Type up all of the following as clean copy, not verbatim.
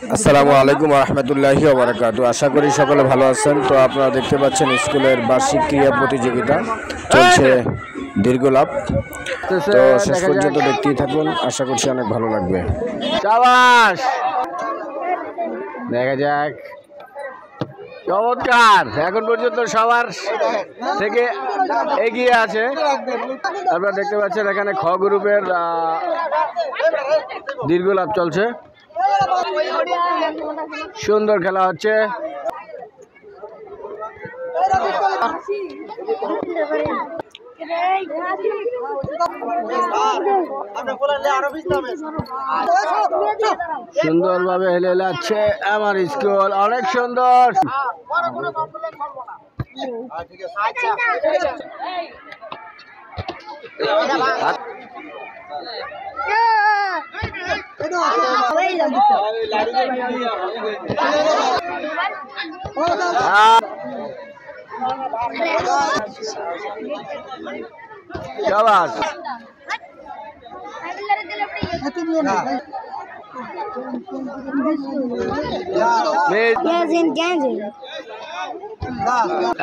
আসসালামু আলাইকুম রহমতুল্লাহি ওয়া বারাকাতুহু। আশা করি সকলে ভালো আছেন। তো আপনারা দেখতে পাচ্ছেন স্কুলের বার্ষিক ক্রীড়া প্রতিযোগিতা চলছে দীর্ঘ লাভ। তো শেষ পর্যন্ত দেখতেই থাকুন, আশা করছি অনেক ভালো লাগবে। শাবাশ, দেখা যাক। চমৎকার, এখন পর্যন্ত সবার থেকে এগিয়ে আছে। আপনারা দেখতে পাচ্ছেন এখানে খ গ্রুপের দীর্ঘ লাভ চলছে, সুন্দর খেলা হচ্ছে। সুন্দরভাবে হেলে যাচ্ছে আমার স্কুল, অনেক সুন্দর। शाबाश,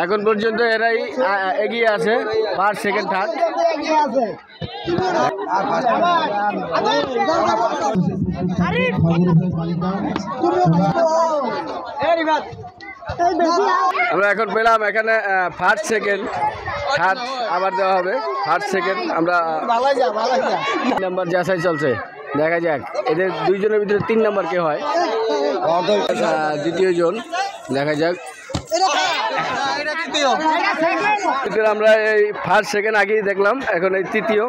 এখন পর্যন্ত এরাই এগিয়ে আছে, ফার্স্ট সেকেন্ড থার্ড। আমরা এখন পেলাম এখানে ফার্স্ট সেকেন্ড থার্ড আবার দেওয়া হবে। ফার্স্ট সেকেন্ড আমরা নাম্বার যাচাই চলছে, দেখা যাক এদের দুইজনের ভিতরে 3 নাম্বার কে হয়। দ্বিতীয় জন, দেখা যাক। আমরা এই ফার্স্ট সেকেন্ড আগেই দেখলাম, এখন এই তৃতীয়।